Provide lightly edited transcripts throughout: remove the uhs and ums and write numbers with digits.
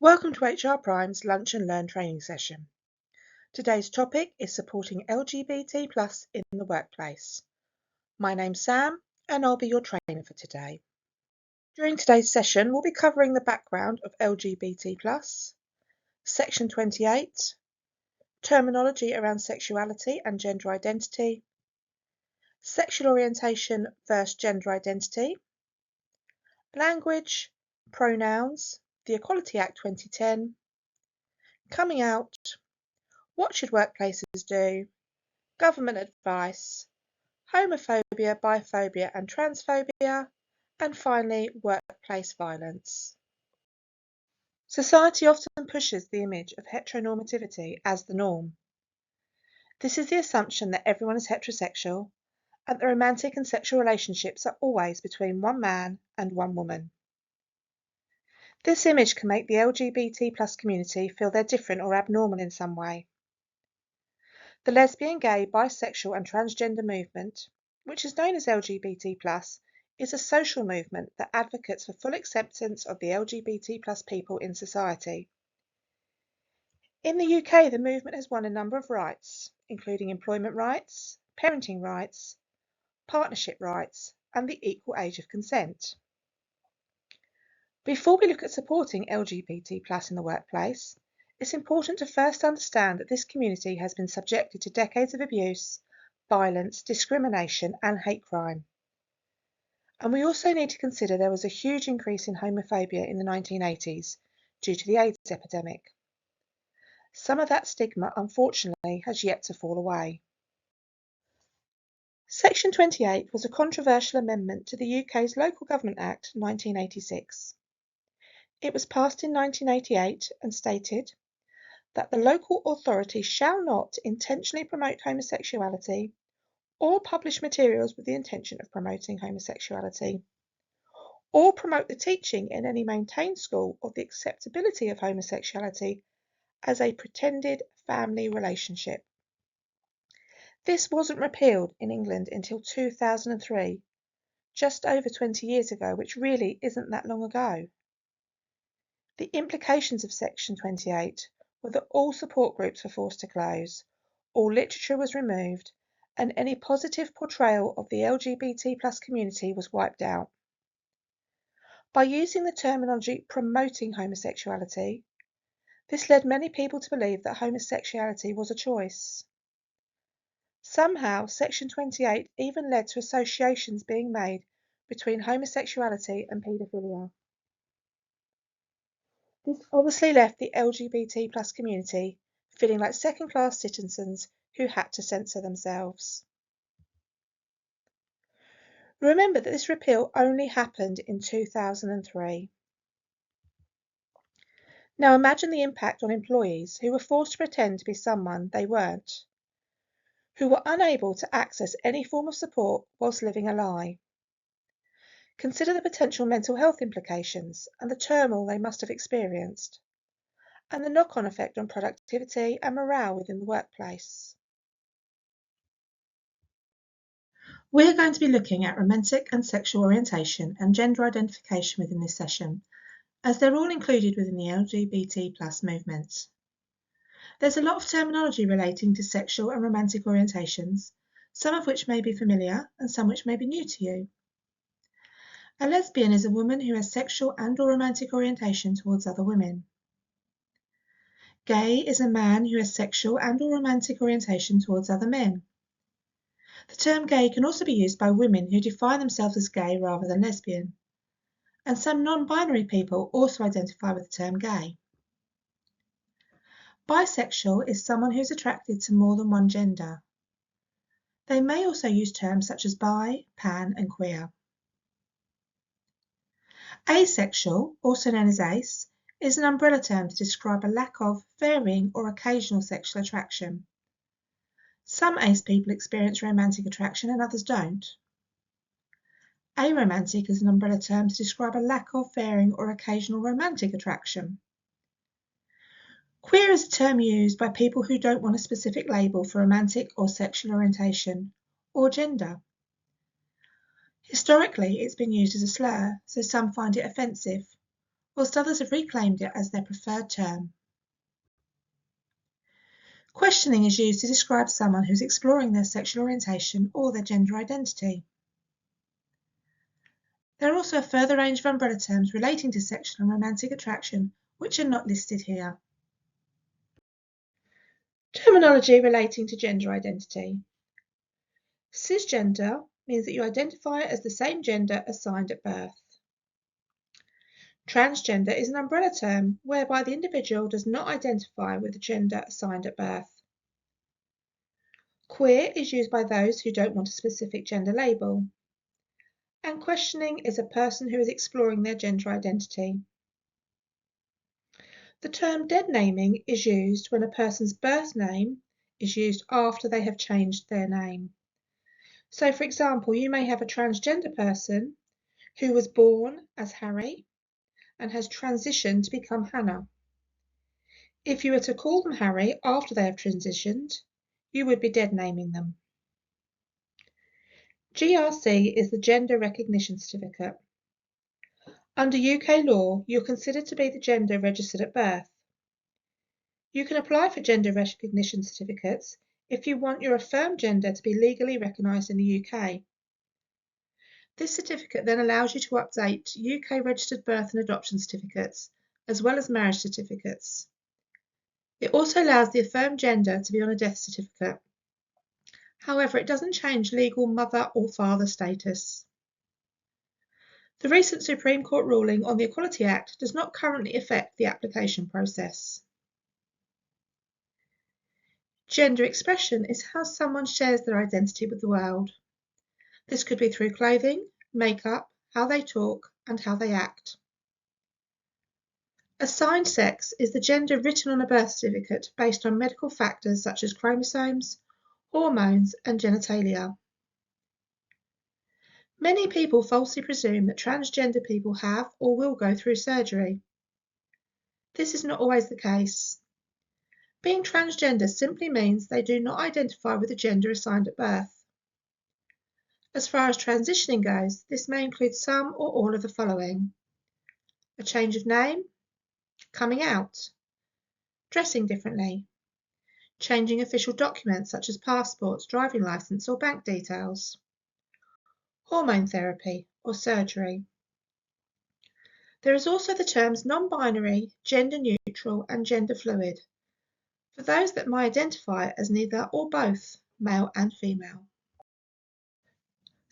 Welcome to HR Prime's Lunch and Learn training session. Today's topic is supporting LGBT+ in the workplace. My name's Sam and I'll be your trainer for today. During today's session, we'll be covering the background of LGBT+, Section 28, terminology around sexuality and gender identity, sexual orientation versus gender identity, language, pronouns, the Equality Act 2010, coming out, what should workplaces do, government advice, homophobia, biphobia and transphobia, and finally workplace violence. Society often pushes the image of heteronormativity as the norm. This is the assumption that everyone is heterosexual and that romantic and sexual relationships are always between one man and one woman. This image can make the LGBT+ community feel they're different or abnormal in some way. The lesbian, gay, bisexual and transgender movement, which is known as LGBT+, is a social movement that advocates for full acceptance of the LGBT+ people in society. In the UK, the movement has won a number of rights, including employment rights, parenting rights, partnership rights, and the equal age of consent. Before we look at supporting LGBT+ in the workplace, it's important to first understand that this community has been subjected to decades of abuse, violence, discrimination and hate crime. And we also need to consider there was a huge increase in homophobia in the 1980s due to the AIDS epidemic. Some of that stigma, unfortunately, has yet to fall away. Section 28 was a controversial amendment to the UK's Local Government Act 1986. It was passed in 1988 and stated that the local authority shall not intentionally promote homosexuality or publish materials with the intention of promoting homosexuality, or promote the teaching in any maintained school of the acceptability of homosexuality as a pretended family relationship. This wasn't repealed in England until 2003, just over 20 years ago, which really isn't that long ago. The implications of Section 28 were that all support groups were forced to close, all literature was removed, and any positive portrayal of the LGBT+ community was wiped out. By using the terminology promoting homosexuality, this led many people to believe that homosexuality was a choice. Somehow, Section 28 even led to associations being made between homosexuality and paedophilia. This obviously left the LGBT+ community feeling like second-class citizens who had to censor themselves. Remember that this repeal only happened in 2003. Now imagine the impact on employees who were forced to pretend to be someone they weren't, who were unable to access any form of support whilst living a lie. Consider the potential mental health implications and the turmoil they must have experienced, and the knock-on effect on productivity and morale within the workplace. We're going to be looking at romantic and sexual orientation and gender identification within this session, as they're all included within the LGBT+ movement. There's a lot of terminology relating to sexual and romantic orientations, some of which may be familiar and some which may be new to you. A lesbian is a woman who has sexual and/or romantic orientation towards other women. Gay is a man who has sexual and/or romantic orientation towards other men. The term gay can also be used by women who define themselves as gay rather than lesbian, and some non-binary people also identify with the term gay. Bisexual is someone who is attracted to more than one gender. They may also use terms such as bi, pan, and queer. Asexual, also known as ace, is an umbrella term to describe a lack of, varying, or occasional sexual attraction. Some ace people experience romantic attraction and others don't. Aromantic is an umbrella term to describe a lack of, varying, or occasional romantic attraction. Queer is a term used by people who don't want a specific label for romantic or sexual orientation, or gender. Historically, it's been used as a slur, so some find it offensive, whilst others have reclaimed it as their preferred term. Questioning is used to describe someone who's exploring their sexual orientation or their gender identity. There are also a further range of umbrella terms relating to sexual and romantic attraction, which are not listed here. Terminology relating to gender identity. Cisgender means that you identify as the same gender assigned at birth. Transgender is an umbrella term whereby the individual does not identify with the gender assigned at birth. Queer is used by those who don't want a specific gender label. And questioning is a person who is exploring their gender identity. The term dead naming is used when a person's birth name is used after they have changed their name. So, for example, you may have a transgender person who was born as Harry and has transitioned to become Hannah. If you were to call them Harry after they have transitioned, you would be dead naming them. GRC is the Gender Recognition Certificate. Under UK law, you're considered to be the gender registered at birth. You can apply for gender recognition certificates if you want your affirmed gender to be legally recognised in the UK. This certificate then allows you to update UK registered birth and adoption certificates, as well as marriage certificates. It also allows the affirmed gender to be on a death certificate. However, it doesn't change legal mother or father status. The recent Supreme Court ruling on the Equality Act does not currently affect the application process. Gender expression is how someone shares their identity with the world. This could be through clothing, makeup, how they talk, and how they act. Assigned sex is the gender written on a birth certificate based on medical factors such as chromosomes, hormones, and genitalia. Many people falsely presume that transgender people have or will go through surgery. This is not always the case. Being transgender simply means they do not identify with the gender assigned at birth. As far as transitioning goes, this may include some or all of the following: a change of name, coming out, dressing differently, changing official documents such as passports, driving licence or bank details, hormone therapy or surgery. There is also the terms non-binary, gender neutral and gender fluid, for those that may identify as neither or both male and female.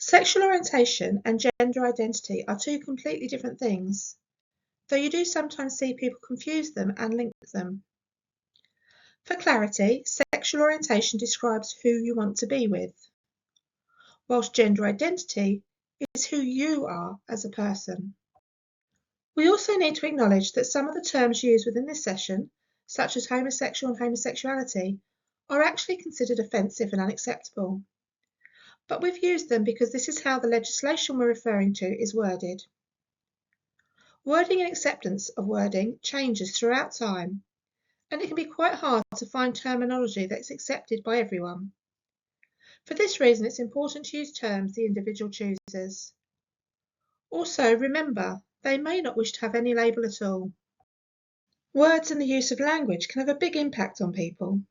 Sexual orientation and gender identity are two completely different things, though you do sometimes see people confuse them and link them. For clarity, sexual orientation describes who you want to be with, whilst gender identity is who you are as a person. We also need to acknowledge that some of the terms used within this session, such as homosexual and homosexuality, are actually considered offensive and unacceptable. But we've used them because this is how the legislation we're referring to is worded. Wording and acceptance of wording changes throughout time, and it can be quite hard to find terminology that's accepted by everyone. For this reason, it's important to use terms the individual chooses. Also, remember, they may not wish to have any label at all. Words and the use of language can have a big impact on people,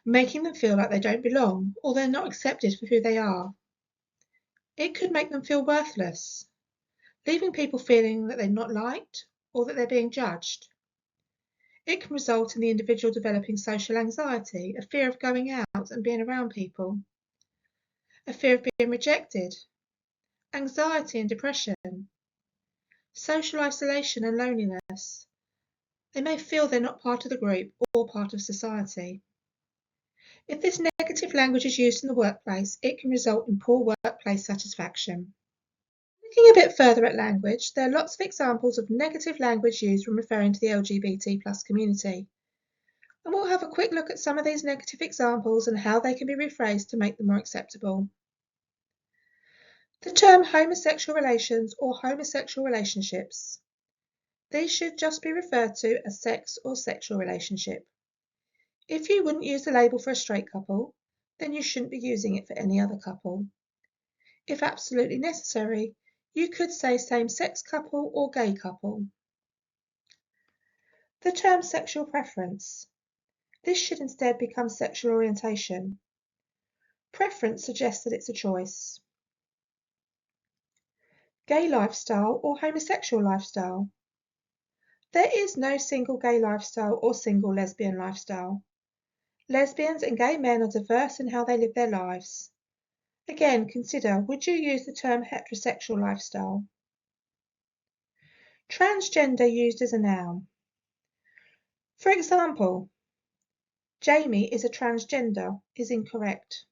making them feel like they don't belong or they're not accepted for who they are. It could make them feel worthless, leaving people feeling that they're not liked or that they're being judged. It can result in the individual developing social anxiety, a fear of going out and being around people, a fear of being rejected, anxiety and depression, social isolation and loneliness. They may feel they're not part of the group or part of society. If this negative language is used in the workplace, it can result in poor workplace satisfaction. Looking a bit further at language, there are lots of examples of negative language used when referring to the LGBT+ community. And we'll have a quick look at some of these negative examples and how they can be rephrased to make them more acceptable. The term homosexual relations or homosexual relationships. These should just be referred to as sex or sexual relationship. If you wouldn't use the label for a straight couple, then you shouldn't be using it for any other couple. If absolutely necessary, you could say same-sex couple or gay couple. The term sexual preference. This should instead become sexual orientation. Preference suggests that it's a choice. Gay lifestyle or homosexual lifestyle. There is no single gay lifestyle or single lesbian lifestyle. Lesbians and gay men are diverse in how they live their lives. Again, consider, would you use the term heterosexual lifestyle? Transgender used as a noun. For example, Jamie is a transgender is incorrect.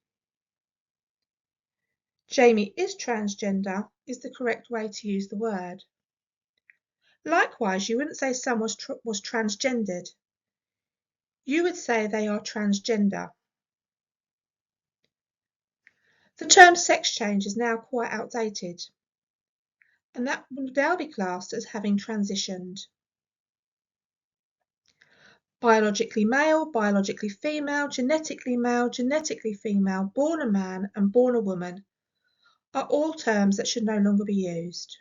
Jamie is transgender is the correct way to use the word. Likewise, you wouldn't say someone was transgendered. You would say they are transgender. The term sex change is now quite outdated, and that would now be classed as having transitioned. Biologically male, biologically female, genetically female, born a man and born a woman are all terms that should no longer be used.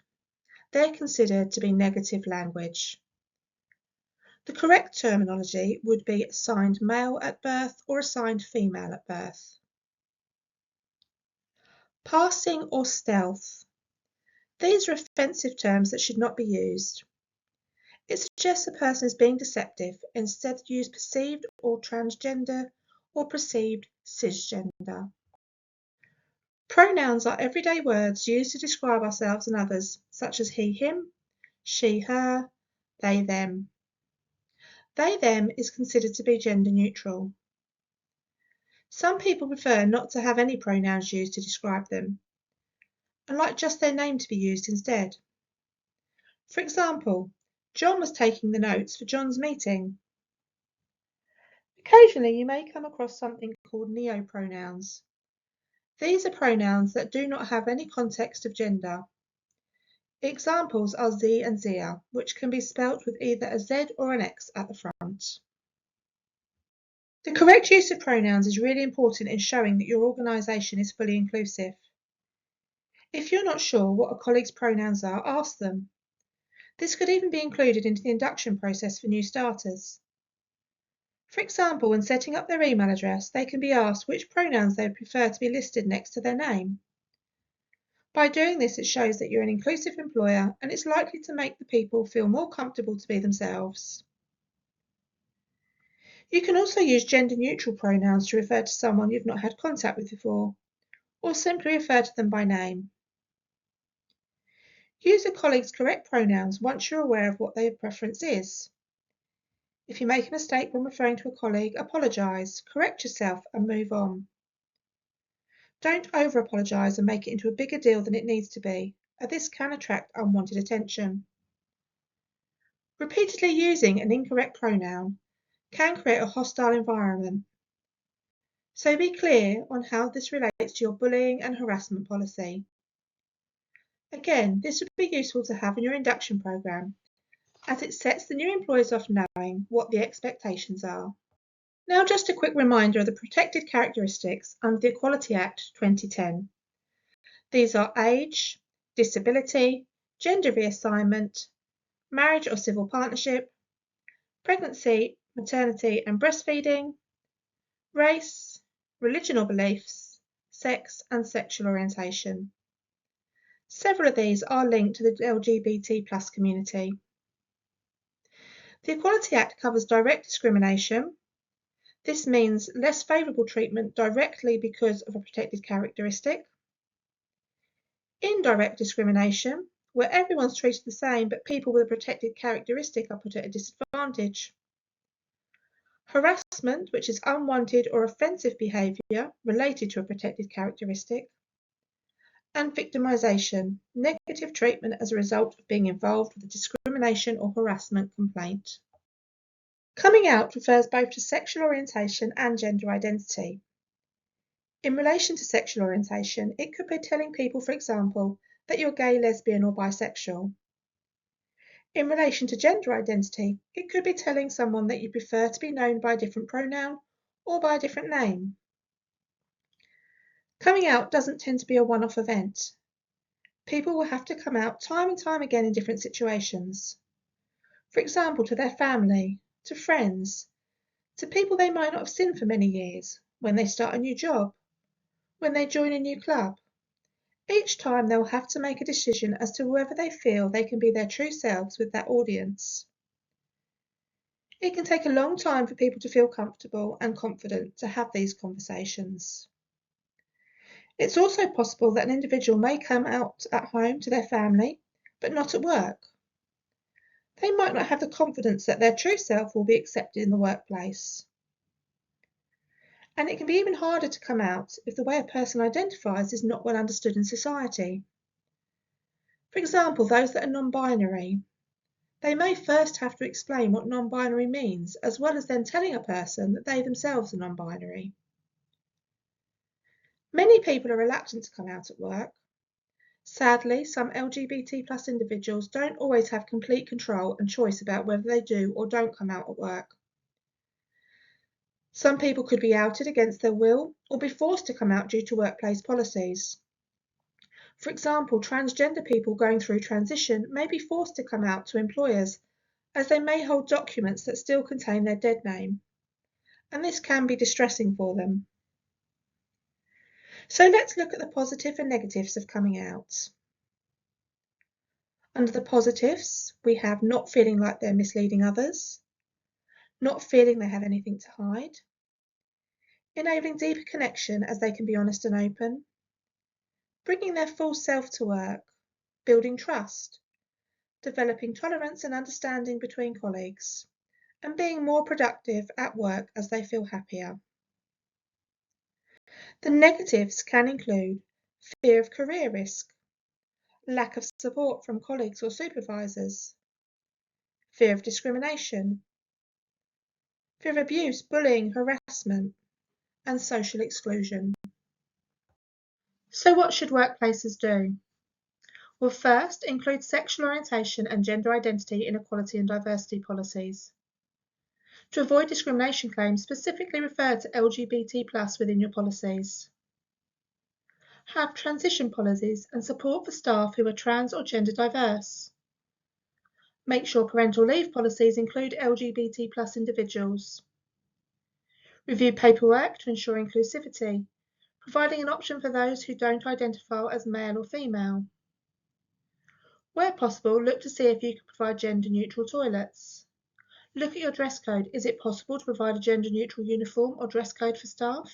They're considered to be negative language. The correct terminology would be assigned male at birth or assigned female at birth. Passing or stealth. These are offensive terms that should not be used. It suggests a person is being deceptive. Instead, use perceived or transgender or perceived cisgender. Pronouns are everyday words used to describe ourselves and others, such as he, him, she, her, they, them. They, them is considered to be gender neutral. Some people prefer not to have any pronouns used to describe them and like just their name to be used instead. For example, John was taking the notes for John's meeting. Occasionally you may come across something called neopronouns. These are pronouns that do not have any context of gender. Examples are ze and zia, which can be spelt with either a z or an x at the front. The correct use of pronouns is really important in showing that your organisation is fully inclusive. If you're not sure what a colleague's pronouns are, ask them. This could even be included into the induction process for new starters. For example, when setting up their email address, they can be asked which pronouns they would prefer to be listed next to their name. By doing this, it shows that you're an inclusive employer and it's likely to make the people feel more comfortable to be themselves. You can also use gender-neutral pronouns to refer to someone you've not had contact with before, or simply refer to them by name. Use a colleague's correct pronouns once you're aware of what their preference is. If you make a mistake when referring to a colleague, apologise, correct yourself and move on. Don't over-apologise and make it into a bigger deal than it needs to be, as this can attract unwanted attention. Repeatedly using an incorrect pronoun can create a hostile environment. So be clear on how this relates to your bullying and harassment policy. Again, this would be useful to have in your induction programme, as it sets the new employees off knowing what the expectations are. Now just a quick reminder of the protected characteristics under the Equality Act 2010. These are age, disability, gender reassignment, marriage or civil partnership, pregnancy, maternity and breastfeeding, race, religion or beliefs, sex and sexual orientation. Several of these are linked to the LGBT+ community. The Equality Act covers direct discrimination. This means less favourable treatment directly because of a protected characteristic. Indirect discrimination, where everyone's treated the same but people with a protected characteristic are put at a disadvantage. Harassment, which is unwanted or offensive behaviour related to a protected characteristic. And victimisation, negative treatment as a result of being involved with a discrimination or harassment complaint. Coming out refers both to sexual orientation and gender identity. In relation to sexual orientation, it could be telling people, for example, that you're gay, lesbian or bisexual. In relation to gender identity, it could be telling someone that you prefer to be known by a different pronoun or by a different name. Coming out doesn't tend to be a one-off event. People will have to come out time and time again in different situations. For example, to their family, to friends, to people they might not have seen for many years, when they start a new job, when they join a new club. Each time they'll have to make a decision as to whether they feel they can be their true selves with that audience. It can take a long time for people to feel comfortable and confident to have these conversations. It's also possible that an individual may come out at home to their family, but not at work. They might not have the confidence that their true self will be accepted in the workplace. And it can be even harder to come out if the way a person identifies is not well understood in society. For example, those that are non-binary. They may first have to explain what non-binary means, as well as then telling a person that they themselves are non-binary. Many people are reluctant to come out at work. Sadly, some LGBT+ individuals don't always have complete control and choice about whether they do or don't come out at work. Some people could be outed against their will or be forced to come out due to workplace policies. For example, transgender people going through transition may be forced to come out to employers, as they may hold documents that still contain their dead name, and this can be distressing for them. So let's look at the positive and negatives of coming out. Under the positives, we have not feeling like they're misleading others, not feeling they have anything to hide, enabling deeper connection as they can be honest and open, bringing their full self to work, building trust, developing tolerance and understanding between colleagues, and being more productive at work as they feel happier. The negatives can include fear of career risk, lack of support from colleagues or supervisors, fear of discrimination, fear of abuse, bullying, harassment, and social exclusion. So what should workplaces do? Well, first, include sexual orientation and gender identity in equality and diversity policies. To avoid discrimination claims, specifically refer to LGBT+ within your policies. Have transition policies and support for staff who are trans or gender diverse. Make sure parental leave policies include LGBT+ individuals. Review paperwork to ensure inclusivity, providing an option for those who don't identify as male or female. Where possible, look to see if you can provide gender-neutral toilets. Look at your dress code. Is it possible to provide a gender-neutral uniform or dress code for staff?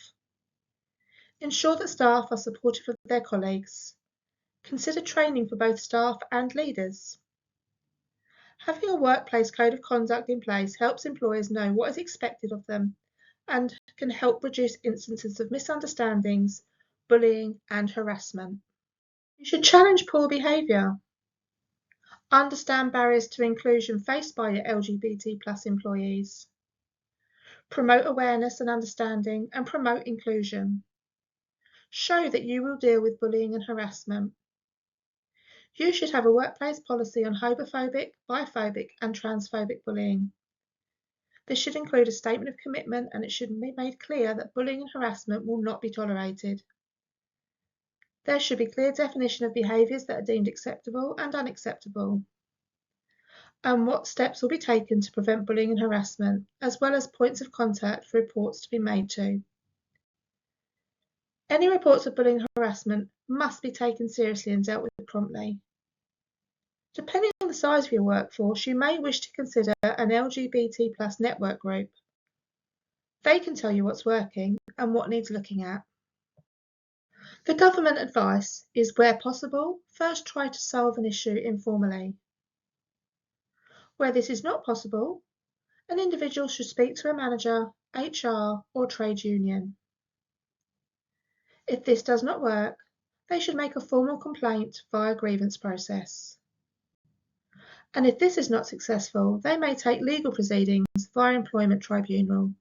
Ensure that staff are supportive of their colleagues. Consider training for both staff and leaders. Having a workplace code of conduct in place helps employers know what is expected of them and can help reduce instances of misunderstandings, bullying, and harassment. You should challenge poor behaviour. Understand barriers to inclusion faced by your LGBT+ employees. Promote awareness and understanding and promote inclusion. Show that you will deal with bullying and harassment. You should have a workplace policy on homophobic, biphobic, and transphobic bullying. This should include a statement of commitment, and it should be made clear that bullying and harassment will not be tolerated. There should be clear definition of behaviours that are deemed acceptable and unacceptable, and what steps will be taken to prevent bullying and harassment, as well as points of contact for reports to be made to. Any reports of bullying and harassment must be taken seriously and dealt with promptly. Depending on the size of your workforce, you may wish to consider an LGBT+ network group. They can tell you what's working and what needs looking at. The government advice is, where possible, first try to solve an issue informally. Where this is not possible, an individual should speak to a manager, HR, or trade union. If this does not work, they should make a formal complaint via grievance process. And if this is not successful, they may take legal proceedings via employment tribunal.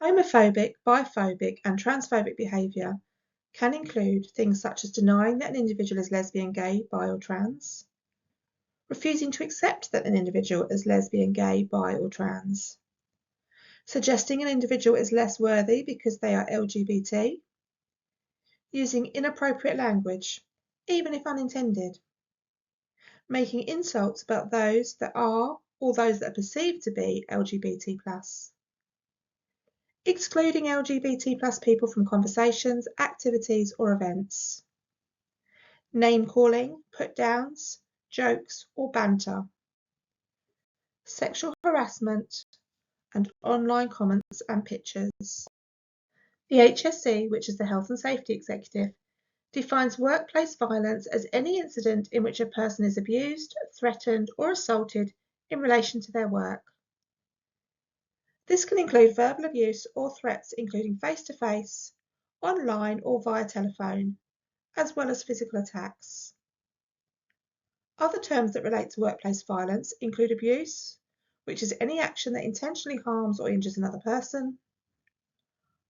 Homophobic, biphobic, and transphobic behaviour can include things such as denying that an individual is lesbian, gay, bi, or trans, refusing to accept that an individual is lesbian, gay, bi, or trans, suggesting an individual is less worthy because they are LGBT, using inappropriate language, even if unintended, making insults about those that are or those that are perceived to be LGBT+, excluding LGBT+ people from conversations, activities or events, name-calling, put-downs, jokes or banter, sexual harassment and online comments and pictures. The HSE, which is the Health and Safety Executive, defines workplace violence as any incident in which a person is abused, threatened or assaulted in relation to their work. This can include verbal abuse or threats including face-to-face, online or via telephone, as well as physical attacks. Other terms that relate to workplace violence include abuse, which is any action that intentionally harms or injures another person,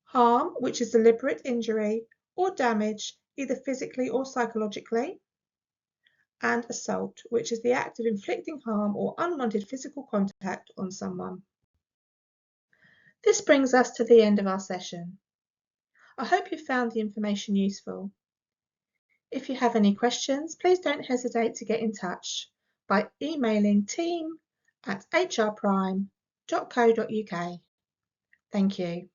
harm, which is deliberate injury or damage either physically or psychologically, and assault, which is the act of inflicting harm or unwanted physical contact on someone. This brings us to the end of our session. I hope you found the information useful. If you have any questions, please don't hesitate to get in touch by emailing team@hrprime.co.uk. Thank you.